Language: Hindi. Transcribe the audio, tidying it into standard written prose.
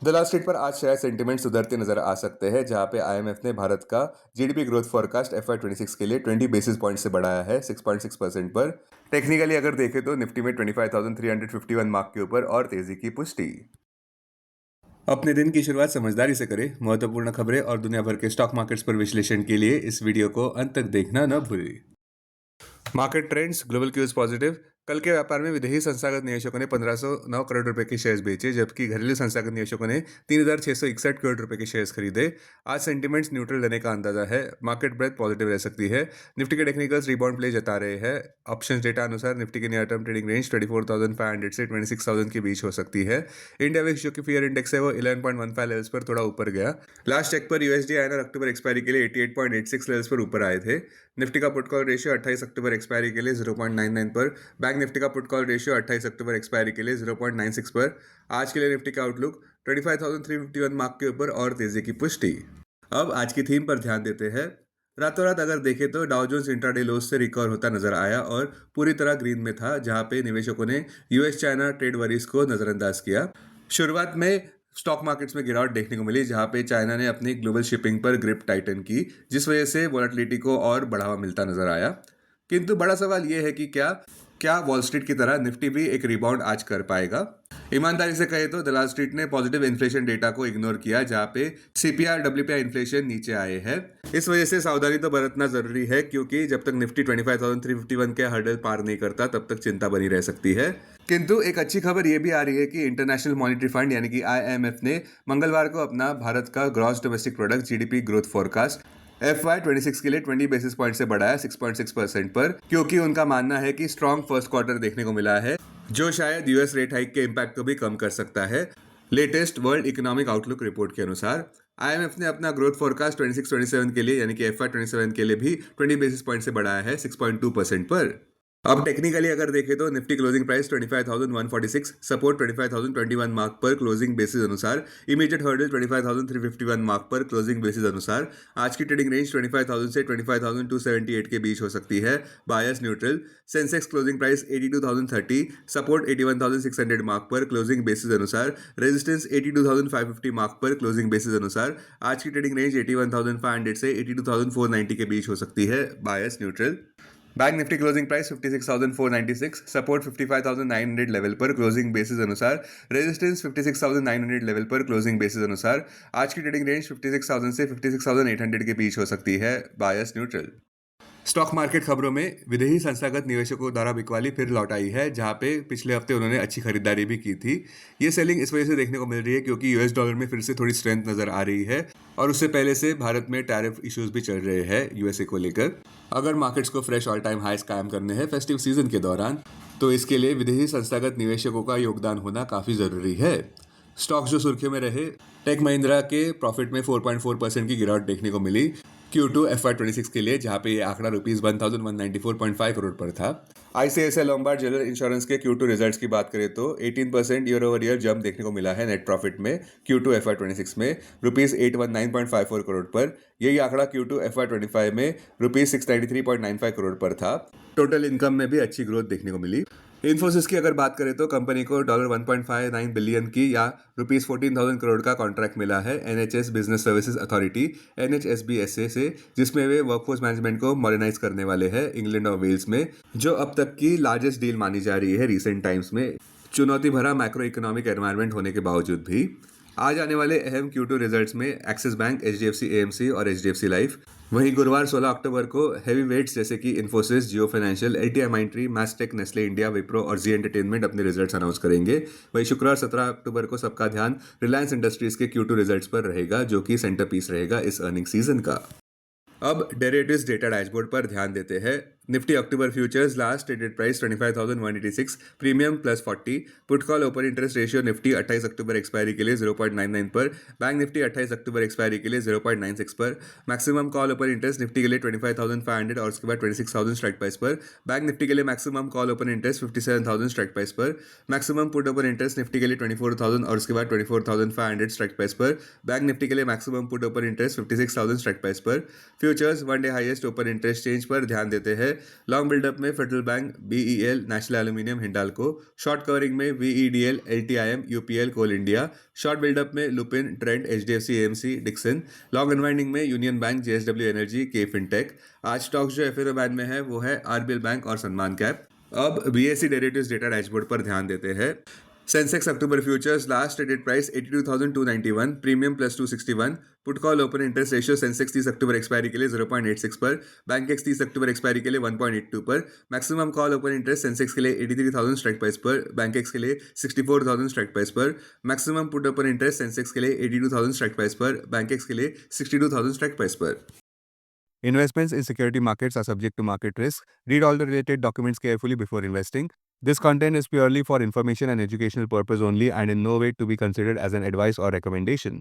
द लास्ट स्ट्रीट पर आज शायद सेंटीमेंट सुधरते नजर आ सकते हैं, जहां पे आईएमएफ ने भारत का जीडीपी ग्रोथ फोरकास्ट FY26 के लिए 20 बेसिस पॉइंट से बढ़ाया है 6.6% पर। टेक्निकली अगर देखें तो निफ्टी में 25,351 मार्क के ऊपर और तेजी की पुष्टि। अपने दिन की शुरुआत समझदारी से करें। महत्वपूर्ण खबरें और दुनिया भर के स्टॉक मार्केट्स पर विश्लेषण के लिए इस वीडियो को अंत तक देखना न भूलें। Market trends, global cues positive. कल के व्यापार में विदेशी संस्थागत निवेशकों ने 1509 करोड़ रुपए के शेयर्स बेचे, जबकि घरेलू संस्थागत निवेशकों ने 3661 करोड़ रुपए के शेयर्स खरीदे। आज सेंटीमेंट्स न्यूट्रल रहने का अंदाजा है। मार्केट ब्रेथ पॉजिटिव रह सकती है। निफ्टी के टेक्निकल्स रिबाउंड प्ले जता रहे हैं। ऑप्शंस डेटा अनुसार निफ्टी की नियर टर्म ट्रेडिंग रेंज 24,500 से 26,000 के बीच हो सकती है। इंडिया विक्स जो कि फियर इंडेक्स है वो 11.15 लेवल्स पर थोड़ा ऊपर गया। लास्ट चेक पर यूएसडी आईएनआर अक्टूबर एक्सपायरी के लिए 88.86 लेवल्स पर ऊपर आए थे। निफ्टी का पुट कॉल रेशियो 28 अक्टूबर एक्सपायरी के लिए 0.99 पर। बैंक निफ्टी का पुट कॉल रेशियो 28 अक्टूबर एक्सपायरी के लिए 0.96 पर। आज के लिए निफ्टी का आउटलुक 25,351 मार्क के ऊपर और तेजी की पुष्टि। अब आज की थीम पर ध्यान देते हैं। रातों रात अगर देखें तो डाउ जोन्स इंट्राडे लोस से रिकवर होता नजर आया और पूरी तरह ग्रीन में था, जहां पे निवेशकों ने यूएस चाइना ट्रेड वरीज को नजरअंदाज किया। शुरुआत में स्टॉक मार्केट्स में गिरावट देखने को मिली, जहां पे चाइना ने अपनी ग्लोबल शिपिंग पर ग्रिप टाइटन की, जिस वजह से वॉलेटिलिटी को और बढ़ावा मिलता नजर आया। किंतु बड़ा सवाल यह है कि क्या वॉल स्ट्रीट की तरह निफ्टी भी एक रिबाउंड आज कर पाएगा। ईमानदारी से कहे तो द लास्ट स्ट्रीट ने पॉजिटिव इन्फ्लेशन डेटा को इग्नोर किया, जहां पे सीपीआर डब्ल्यूपीआई इन्फ्लेशन नीचे आए हैं। इस वजह से सावधानी तो बरतना जरूरी है, क्योंकि जब तक निफ्टी 25,351 के हर्डल पार नहीं करता तब तक चिंता बनी रह सकती है। किंतु एक अच्छी खबर यह भी आ रही है कि इंटरनेशनल मॉनिटरी फंड यानी कि आईएमएफ ने मंगलवार को अपना भारत का gross domestic product GDP growth forecast FY26 के लिए 20 बेसिस पॉइंट से बढ़ाया 6.6% पर, क्योंकि उनका मानना है कि स्ट्रॉन्ग फर्स्ट क्वार्टर देखने को मिला है, जो शायद यूएस रेट हाइक के इम्पैक्ट को भी कम कर सकता है। Latest world economic outlook report के अनुसार आईएमएफ ने अपना ग्रोथ फोरकास्ट 26-27 के लिए यानी कि FY27 के लिए भी 20 बेसिस पॉइंट से बढ़ाया है 6.2% पर। अब टेक्निकली अगर देखें तो Nifty closing price 25,146, support 25,021 mark पर क्लोजिंग बेसिस अनुसार, इमीडिएट हर्डल 25,351 मार्क पर क्लोजिंग बेसिस अनुसार। आज की ट्रेडिंग रेंज 25,000 से 25,278 के बीच हो सकती है, bias neutral. Sensex closing price 82,030, support 81,600 mark पर क्लोजिंग बेसिस अनुसार, रेजिस्टेंस 82,550 मार्क पर क्लोजिंग बेसिस अनुसार। आज की ट्रेडिंग रेंज 81,500 से 82,490 के बीच हो सकती है, bias neutral. Bank Nifty closing price 56,496, support 55,900 level पर क्लोजिंग बेसिस अनुसार, रेजिस्टेंस 56,900 लेवल पर क्लोजिंग बेसिस अनुसार। आज की ट्रेडिंग रेंज 56,000 से 56,800 के बीच हो सकती है, बायस न्यूट्रल। स्टॉक मार्केट खबरों में विदेशी संस्थागत निवेशकों द्वारा बिकवाली फिर लौट आई है, जहां पे पिछले हफ्ते उन्होंने अच्छी खरीदारी भी की थी। ये सेलिंग इस वजह से देखने को मिल रही है क्योंकि यूएस डॉलर में फिर से थोड़ी स्ट्रेंथ नजर आ रही है और उससे पहले से भारत में टैरिफ इश्यूज भी चल रहे हैं यूएसए को लेकर। अगर मार्केट्स को फ्रेश ऑल टाइम हाइस कायम करने हैं फेस्टिव सीजन के दौरान, तो इसके लिए विदेशी संस्थागत निवेशकों का योगदान होना काफ़ी ज़रूरी है। स्टॉक जो सुर्खियों में रहे, टेक महिंद्रा के प्रॉफिट में 4.4% की गिरावट देखने को मिली Q2 FY26 के लिए, जहां पे ये आंकड़ा ₹1194.5 करोड़ पर था। आईसीआईसीआई लोम्बार्ड जनरल इंश्योरेंस के Q2 रिजल्ट्स की बात करें तो 18% ईयर ओवर ईयर जंप देखने को मिला है नेट प्रॉफिट में Q2 FY26 में ₹819.54 करोड़ पर। यही आंकड़ा Q2 FY25 में ₹693.95 करोड़ पर था। टोटल इनकम में भी अच्छी ग्रोथ देखने को मिली। इन्फोसिस की अगर बात करें तो कंपनी को $1.59 बिलियन की या ₹14,000 करोड़ का कॉन्ट्रैक्ट मिला है NHS business services authority NHSBSA से, जिसमें वे वर्कफोर्स मैनेजमेंट को मॉडर्नाइज करने वाले हैं इंग्लैंड और वेल्स में, जो अब तक की लार्जेस्ट डील मानी जा रही है रिसेंट टाइम्स में, चुनौती भरा मैक्रो इकोनॉमिक एनवायरनमेंट होने के बावजूद भी। आज आने वाले अहम Q2 रिजल्ट्स में एक्सिस बैंक, HDFC AMC और HDFC लाइफ। वहीं गुरुवार 16 अक्टूबर को हैवी वेट्स जैसे कि Infosys, Jio financial, LTI Mindtree, Mastek, Nestle India, Wipro और जी एंटरटेनमेंट अपने रिजल्ट्स अनाउंस करेंगे। वहीं शुक्रवार 17 अक्टूबर को सबका ध्यान रिलायंस इंडस्ट्रीज के Q2 रिजल्ट्स पर रहेगा, जो कि सेंटर पीस रहेगा इस अर्निंग सीजन का। अब डेरिवेटिव्स डेटा डैशबोर्ड पर ध्यान देते हैं। निफ्टी अक्टूबर futures last traded price 25,186, premium +40, put call open interest ratio Nifty 28 अक्टूबर एक्सपायरी के लिए 0.99 पर, बैंक निफ्टी 28 अक्टूबर एक्सपायरी के लिए 0.96 पर, maximum call open interest Nifty के लिए 25,500 और उसके बाद 26,000 स्ट्राइक प्राइस पर, बैंक निफ्टी के लिए maximum call open interest 57,000 strike price पर, maximum put open interest Nifty के लिए 24,000 और उसके बाद 24,500 स्ट्राइक प्राइस पर, बैंक निफ्टी के लिए maximum put open interest 56,000 strike price पर। Futures one day highest open interest change पर ध्यान देते हैं। लॉन्ग बिल्डअप में Federal Bank, BEL, National Aluminium, Hindalco. Short covering में VEDL, LTIM, UPL, Coal India. Short buildup में Lupin, Trent, HDFC, AMC, Dixon. Long unwinding में Union Bank, JSW energy, K fintech. आज स्टॉक्स जो एफएनओ बैन में है वो है RBL बैंक और सलमान कैप। अब BSE डेरिवेटिव्स डेटा डैशबोर्ड पर ध्यान देते हैं। सेंसेक्स अक्टूबर futures last traded price 82,291, premium +261। Put call open interest ratio Sensex 30 अक्टूबर एक्सपायरी के लिए 0.86 पर, बैंकेक्स 30 अक्टूबर एक्सपायरी के लिए 1.82 पर। Maximum call open interest Sensex के लिए 83,000 स्ट्राइक प्राइस पर, बैंकेक्स के लिए 64,000 स्ट्राइक प्राइस पर। Maximum put open interest Sensex के लिए 82,000 स्ट्राइक प्राइस पर, बैंकेक्स के लिए 62,000 स्ट्राइक प्राइस पर। Investments in security markets are subject to market risk. Read all the related documents carefully before investing. This content is purely for information and educational purpose only and in no way to be considered as an advice or recommendation.